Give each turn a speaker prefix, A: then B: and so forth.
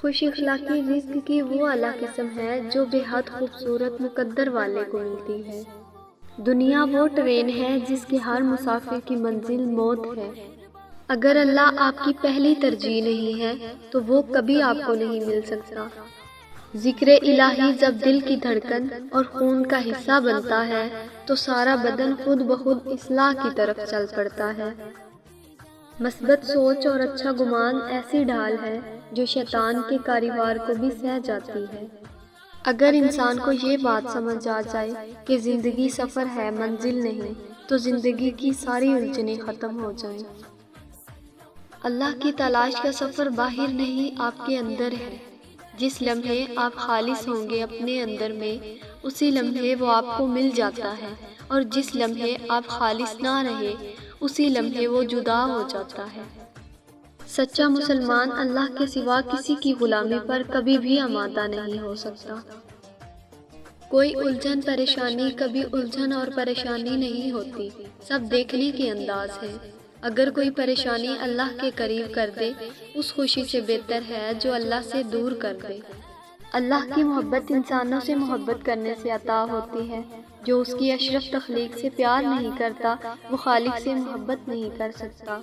A: خوش اخلاقی رزق کی وہ اعلیٰ قسم ہے جو بے حد خوبصورت مقدر والے کو ملتی ہے۔ دنیا وہ ٹرین ہے جس کے ہر مسافر کی منزل موت ہے۔ اگر اللہ آپ کی پہلی ترجیح نہیں ہے تو وہ کبھی آپ کو نہیں مل سکتا۔ ذکر الہی جب دل کی دھڑکن اور خون کا حصہ بنتا ہے تو سارا بدن خود بخود اصلاح کی طرف چل پڑتا ہے۔ مثبت سوچ اور اچھا گمان ایسی ڈھال ہے جو شیطان کے کاروبار کو بھی سہ جاتی ہے۔ اگر انسان کو یہ بات سمجھ آ جائے کہ زندگی سفر ہے منزل نہیں، تو زندگی کی ساری الجھنیں ختم ہو جائیں۔ اللہ کی تلاش کا سفر باہر نہیں، آپ کے اندر ہے۔ جس لمحے آپ خالص ہوں گے اپنے اندر میں، اسی لمحے وہ آپ کو مل جاتا ہے، اور جس لمحے آپ خالص نہ رہے اسی لمحے وہ جدا ہو جاتا ہے۔ سچا مسلمان اللہ کے سوا کسی کی غلامی پر کبھی بھی آمادہ نہیں ہو سکتا۔ کوئی الجھن پریشانی کبھی الجھن اور پریشانی نہیں ہوتی، سب دیکھنے کے انداز ہے۔ اگر کوئی پریشانی اللہ کے قریب کر دے، اس خوشی سے بہتر ہے جو اللہ سے دور کر دے۔ اللہ کی محبت انسانوں سے محبت کرنے سے عطا ہوتی ہے۔ جو اس کی اشرف تخلیق سے پیار نہیں کرتا، وہ خالق سے محبت نہیں کر سکتا۔